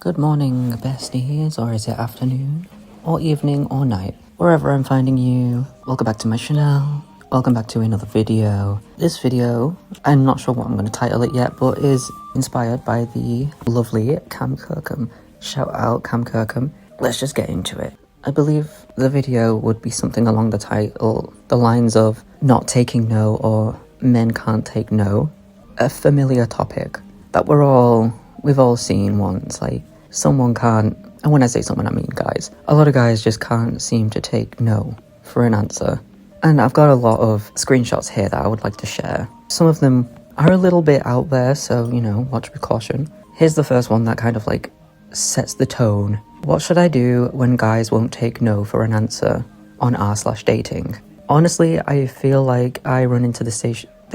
Good morning, besties, or is it afternoon, or evening, or night? Wherever I'm finding you, welcome back to my channel. Welcome back to another video. This video, I'm not sure what I'm going to title it yet, but is inspired by the lovely Cam Kirkham. Shout out Cam Kirkham. Let's just get into it. I believe the video would be something along the lines of not taking no or men can't take no. A familiar topic that we've all seen once, like someone can't, and when I say someone I mean guys, a lot of guys just can't seem to take no for an answer. And I've got a lot of screenshots here that I would like to share. Some of them are a little bit out there, so watch with caution. Here's the first one that kind of like sets the tone. What should I do when guys won't take no for an answer on r/dating? Honestly, I feel like I run into this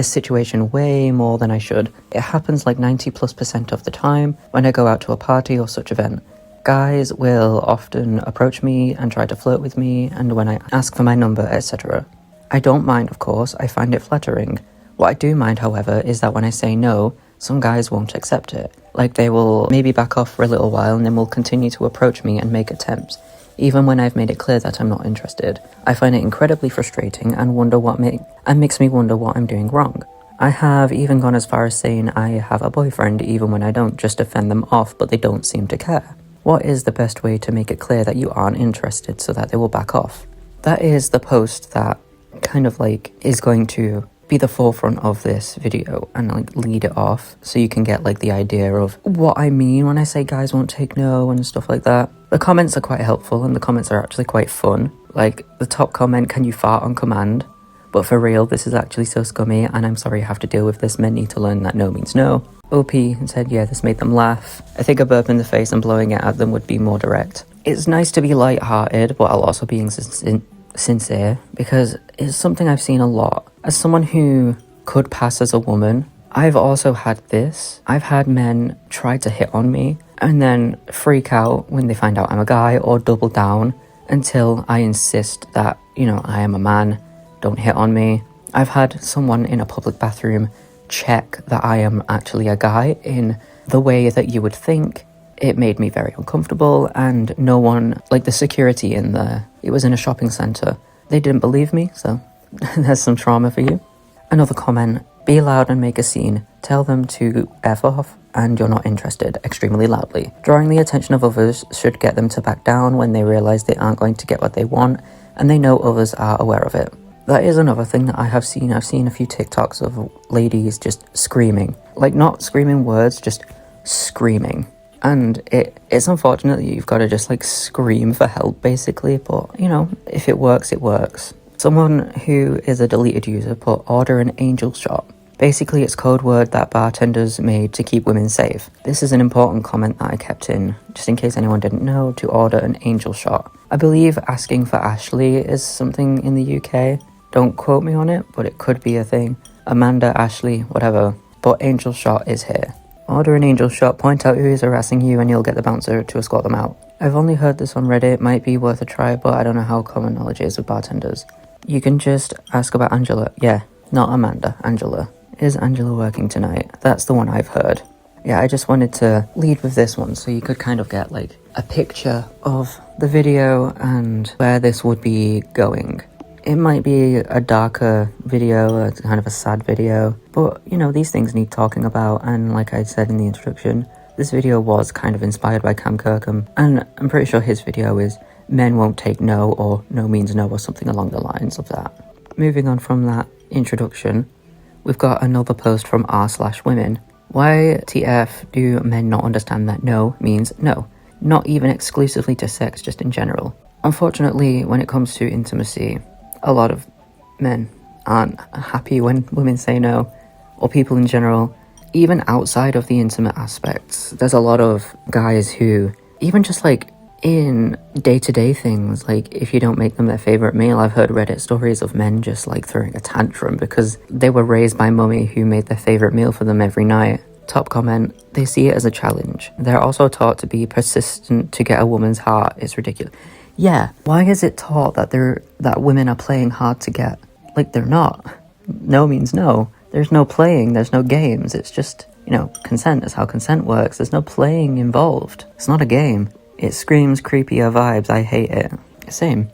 situation way more than I should. It happens like 90+% of the time when I go out to a party or such event. Guys will often approach me and try to flirt with me, and when I ask for my number, etc. I don't mind, of course, I find it flattering. What I do mind, however, is that when I say no, some guys won't accept it. Like they will maybe back off for a little while and then will continue to approach me and make attempts, even when I've made it clear that I'm not interested. I find it incredibly frustrating and makes me wonder what I'm doing wrong. I have even gone as far as saying I have a boyfriend even when I don't, just to fend them off, but they don't seem to care. What is the best way to make it clear that you aren't interested so that they will back off? That is the post that kind of like is going to be the forefront of this video and like lead it off, so you can get like the idea of what I mean when I say guys won't take no and stuff like that. The comments are quite helpful and the comments are actually quite fun. Like the top comment, "Can you fart on command?" But for real, this is actually so scummy and I'm sorry you have to deal with this. Men need to learn that no means no. OP said, yeah, this made them laugh. I think a burp in the face and blowing it at them would be more direct. It's nice to be light-hearted, but I'll also be sincere, because it's something I've seen a lot. As someone who could pass as a woman, I've also had this. I've had men try to hit on me and then freak out when they find out I'm a guy, or double down until I insist that, I am a man, don't hit on me. I've had someone in a public bathroom check that I am actually a guy in the way that you would think. It made me very uncomfortable, and no one, like the security in there, it was in a shopping centre, they didn't believe me, so there's some trauma for you. Another comment, "Be loud and make a scene. Tell them to F off and you're not interested," extremely loudly. Drawing the attention of others should get them to back down when they realise they aren't going to get what they want and they know others are aware of it. That is another thing that I have seen. I've seen a few TikToks of ladies just screaming. Like not screaming words, just screaming. And it's unfortunate that you've got to just like scream for help basically, but if it works, it works. Someone who is a deleted user put "order an angel shot." Basically, it's code word that bartenders made to keep women safe. This is an important comment that I kept in, just in case anyone didn't know, to order an angel shot. I believe asking for Ashley is something in the UK. Don't quote me on it, but it could be a thing. Amanda, Ashley, whatever. But angel shot is here. Order an angel shot, point out who is harassing you and you'll get the bouncer to escort them out. I've only heard this on Reddit, might be worth a try, but I don't know how common knowledge is with bartenders. You can just ask about Angela. Yeah, not Amanda, Angela. Is Angela working tonight? That's the one I've heard. Yeah, I just wanted to lead with this one so you could kind of get like a picture of the video and where this would be going. It might be a darker video, a kind of a sad video, but these things need talking about, and like I said in the introduction, this video was kind of inspired by Cam Kirkham, and I'm pretty sure his video is "Men won't take no" or "no means no" or something along the lines of that. Moving on from that introduction, we've got another post from r/women. Why TF do men not understand that no means no? Not even exclusively to sex, just in general. Unfortunately, when it comes to intimacy, a lot of men aren't happy when women say no, or people in general, even outside of the intimate aspects. There's a lot of guys who, even just like in day-to-day things, like if you don't make them their favourite meal, I've heard Reddit stories of men just like throwing a tantrum because they were raised by mummy who made their favourite meal for them every night. Top comment, they see it as a challenge. They're also taught to be persistent to get a woman's heart. It's ridiculous. Yeah, why is it taught that women are playing hard to get? Like they're not. No means no. There's no playing, there's no games. It's just, consent is how consent works. There's no playing involved. It's not a game. It screams creepier vibes. I hate it. Same.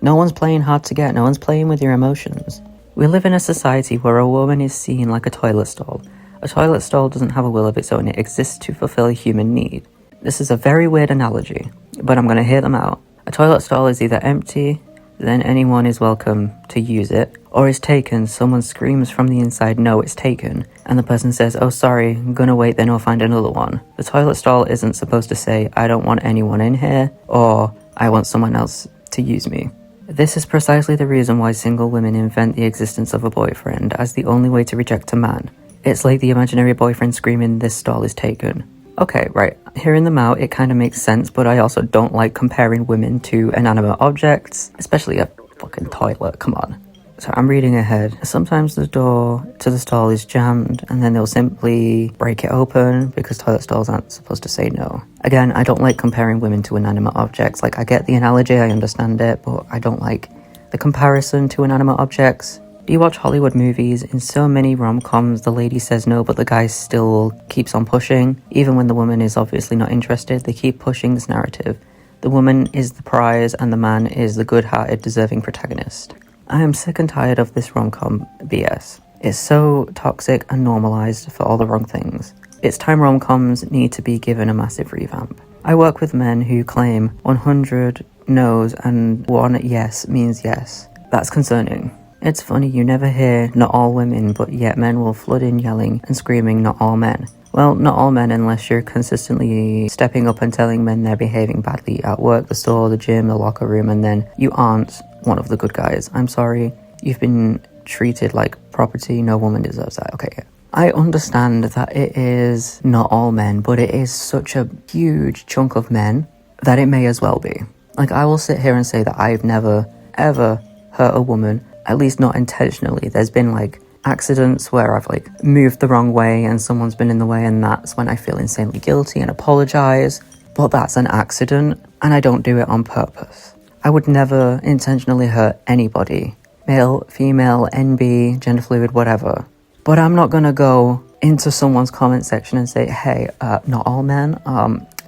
No one's playing hard to get. No one's playing with your emotions. We live in a society where a woman is seen like a toilet stall. A toilet stall doesn't have a will of its own. It exists to fulfill a human need. This is a very weird analogy, but I'm going to hear them out. A toilet stall is either empty, then anyone is welcome to use it, or is taken, someone screams from the inside, no, it's taken, and the person says, oh sorry, I'm gonna wait, then I'll find another one. The toilet stall isn't supposed to say, I don't want anyone in here, or I want someone else to use me. This is precisely the reason why single women invent the existence of a boyfriend as the only way to reject a man. It's like the imaginary boyfriend screaming, this stall is taken. Okay, right, hearing them out, it kind of makes sense, but I also don't like comparing women to inanimate objects, especially a fucking toilet, come on. So I'm reading ahead. Sometimes the door to the stall is jammed, and then they'll simply break it open, because toilet stalls aren't supposed to say no. Again, I don't like comparing women to inanimate objects. Like, I get the analogy, I understand it, but I don't like the comparison to inanimate objects. Do you watch Hollywood movies? In so many rom-coms, the lady says no, but the guy still keeps on pushing. Even when the woman is obviously not interested, they keep pushing this narrative. The woman is the prize, and the man is the good-hearted, deserving protagonist. I am sick and tired of this rom-com BS. It's so toxic and normalized for all the wrong things. It's time rom-coms need to be given a massive revamp. I work with men who claim 100 no's and 1 yes means yes. That's concerning. It's funny, you never hear not all women, but yet men will flood in yelling and screaming not all men. Well, not all men unless you're consistently stepping up and telling men they're behaving badly at work, the store, the gym, the locker room, and then you aren't one of the good guys. I'm sorry, you've been treated like property, no woman deserves that. Okay, I understand that it is not all men, but it is such a huge chunk of men that it may as well be. Like, I will sit here and say that I've never, ever hurt a woman, at least not intentionally. There's been like accidents where I've like moved the wrong way and someone's been in the way, and that's when I feel insanely guilty and apologize. But that's an accident, and I don't do it on purpose. I would never intentionally hurt anybody, male, female, NB, gender fluid, whatever. But I'm not gonna go into someone's comment section and say, hey, not all men,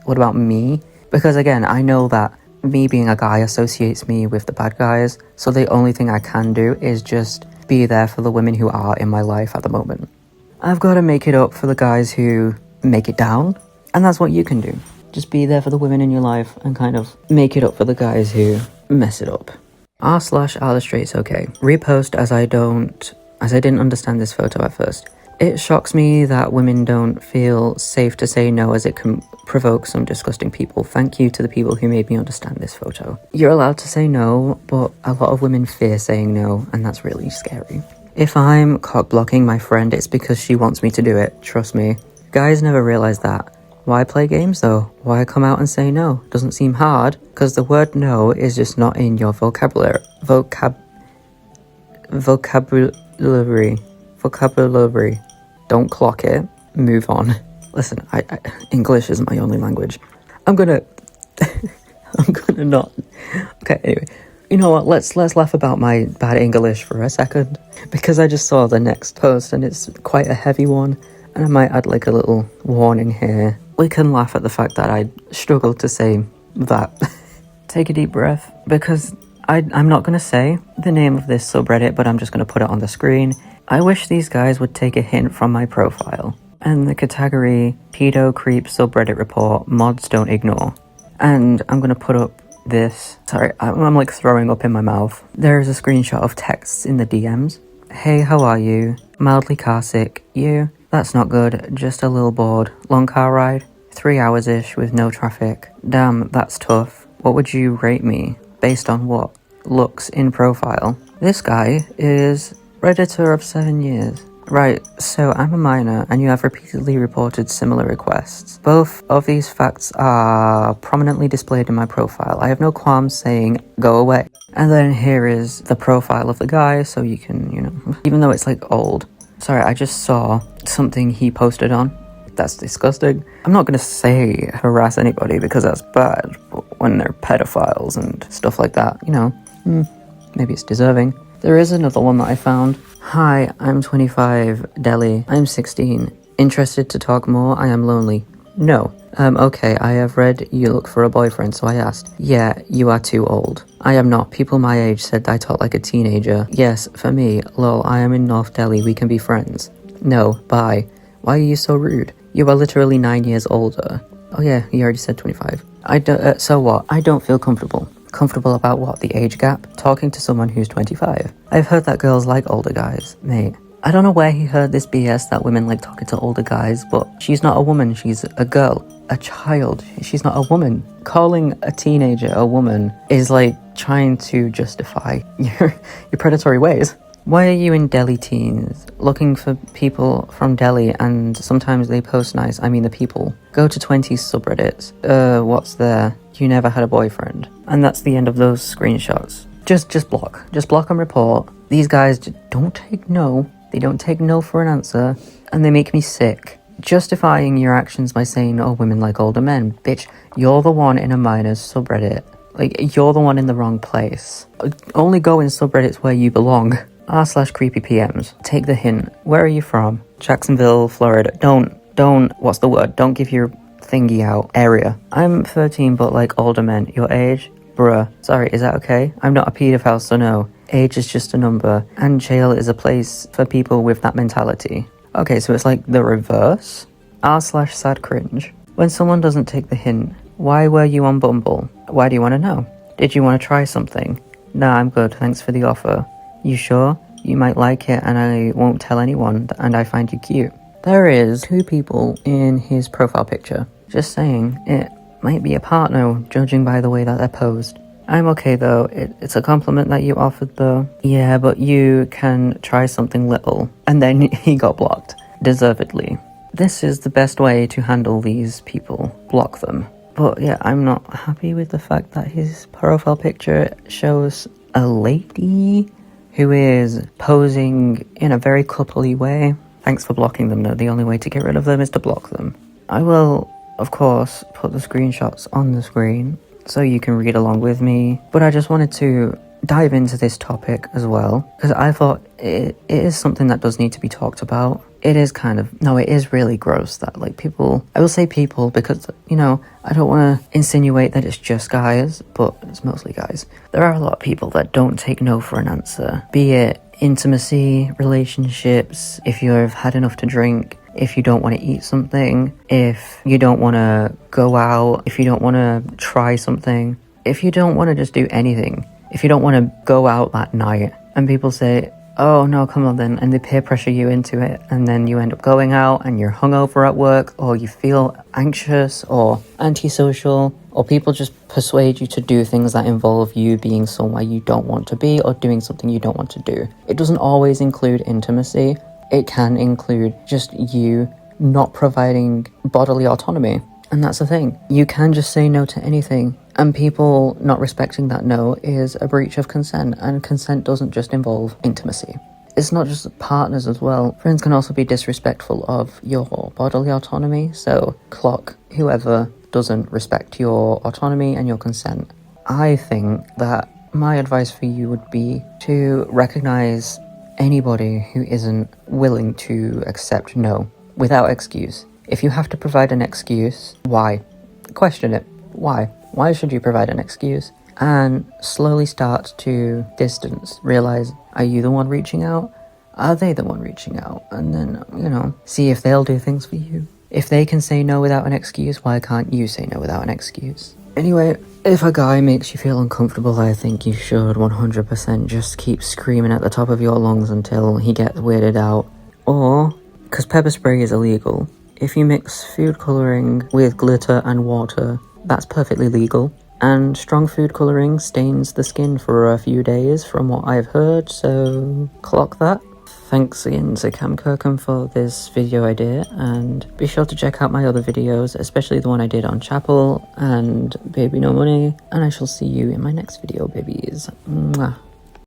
what about me? Because again, I know that me being a guy associates me with the bad guys, so the only thing I can do is just be there for the women who are in my life at the moment. I've got to make it up for the guys who make it down, and that's what you can do. Just be there for the women in your life and kind of make it up for the guys who mess it up. r/illustrates okay. Repost as I didn't understand this photo at first. It shocks me that women don't feel safe to say no, as it can provoke some disgusting people. Thank you to the people who made me understand this photo. You're allowed to say no, but a lot of women fear saying no, and that's really scary. If I'm cock-blocking my friend, it's because she wants me to do it, trust me. Guys never realize that. Why play games though? Why come out and say no? Doesn't seem hard, because the word no is just not in your vocabulary. Vocabulary. Don't clock it. Move on. Listen, English isn't my only language. I'm gonna not. Okay, anyway. You know what? Let's laugh about my bad English for a second, because I just saw the next post and it's quite a heavy one, and I might add like a little warning here. We can laugh at the fact that I struggled to say that. Take a deep breath, because I'm not going to say the name of this subreddit, but I'm just going to put it on the screen. I wish these guys would take a hint from my profile. And the category, pedo creep subreddit report, mods don't ignore. And I'm going to put up this. Sorry, I'm like throwing up in my mouth. There is a screenshot of texts in the DMs. Hey, how are you? Mildly car sick. You? That's not good. Just a little bored. Long car ride? 3 hours-ish with no traffic. Damn, that's tough. What would you rate me? Based on what? Looks in profile. This guy is Redditor of 7 years. Right, so I'm a minor and you have repeatedly reported similar requests. Both of these facts are prominently displayed in my profile. I have no qualms saying go away. And then here is the profile of the guy, so you can, even though it's like old. Sorry, I just saw something he posted on. That's disgusting. I'm not going to say harass anybody because that's bad, but when they're pedophiles and stuff like that, maybe it's deserving. There is another one that I found. Hi, I'm 25, Delhi. I'm 16. Interested to talk more? I am lonely. No. Okay, I have read you look for a boyfriend, so I asked. Yeah, you are too old. I am not. People my age said I talk like a teenager. Yes, for me. Lol, I am in North Delhi. We can be friends. No, bye. Why are you so rude? You are literally 9 years older. Oh yeah, you already said 25. I don't, so what? I don't feel comfortable. Comfortable about what? The age gap? Talking to someone who's 25. I've heard that girls like older guys. Mate, I don't know where he heard this BS that women like talking to older guys, but she's not a woman, she's a girl. A child. She's not a woman. Calling a teenager a woman is like trying to justify your predatory ways. Why are you in Delhi teens? Looking for people from Delhi, and sometimes they post nice, I mean the people. Go to 20s subreddits. What's there? You never had a boyfriend. And that's the end of those screenshots. Just block. Just block and report. These guys don't take no. They don't take no for an answer, and they make me sick. Justifying your actions by saying, oh, women like older men. Bitch, you're the one in a minors subreddit. Like, you're the one in the wrong place. Only go in subreddits where you belong. r/creepy PMs. Take the hint. Where are you from? Jacksonville, Florida. Don't, what's the word? Don't give your thingy out. Area. I'm 13, but like older men. Your age? Bruh. Sorry, is that okay? I'm not a pedophile, so no. Age is just a number, and jail is a place for people with that mentality. Okay, so it's like the reverse? r/sad cringe. When someone doesn't take the hint, why were you on Bumble? Why do you want to know? Did you want to try something? Nah, I'm good, thanks for the offer. You sure? You might like it and I won't tell anyone, and I find you cute. There is 2 people in his profile picture. Just saying, it might be a partner, judging by the way that they're posed. I'm okay though, it's a compliment that you offered though. Yeah, but you can try something little. And then he got blocked. Deservedly. This is the best way to handle these people. Block them. But yeah, I'm not happy with the fact that his profile picture shows a lady who is posing in a very coupley way. Thanks for blocking them though, the only way to get rid of them is to block them. I will, of course, put the screenshots on the screen so you can read along with me. But I just wanted to dive into this topic as well, because I thought it is something that does need to be talked about. It is it is really gross that like people, I will say people because, you know, I don't want to insinuate that it's just guys, but it's mostly guys. There are a lot of people that don't take no for an answer, be it intimacy, relationships, if you've had enough to drink, if you don't want to eat something, if you don't want to go out, if you don't want to try something, if you don't want to just do anything, if you don't want to go out that night, and people say, oh no, come on then, and they peer pressure you into it, and then you end up going out and you're hungover at work, or you feel anxious or antisocial, or people just persuade you to do things that involve you being somewhere you don't want to be or doing something you don't want to do. It doesn't always include intimacy. It can include just you not providing bodily autonomy. And that's the thing. You can just say no to anything. And people not respecting that no is a breach of consent. And consent doesn't just involve intimacy. It's not just partners as well. Friends can also be disrespectful of your bodily autonomy. So clock whoever doesn't respect your autonomy and your consent. I think that my advice for you would be to recognize anybody who isn't willing to accept no without excuse. If you have to provide an excuse, why? Question it. Why? Why should you provide an excuse? And slowly start to distance. Realize, are you the one reaching out? Are they the one reaching out? And then, you know, see if they'll do things for you. If they can say no without an excuse, why can't you say no without an excuse? Anyway, if a guy makes you feel uncomfortable, I think you should 100% just keep screaming at the top of your lungs until he gets weirded out. Or, because pepper spray is illegal, if you mix food colouring with glitter and water, that's perfectly legal. And strong food colouring stains the skin for a few days from what I've heard, so clock that. Thanks again to Cam Kirkham for this video idea, and be sure to check out my other videos, especially the one I did on Chapel and Baby No Money, and I shall see you in my next video, babies. Mwah.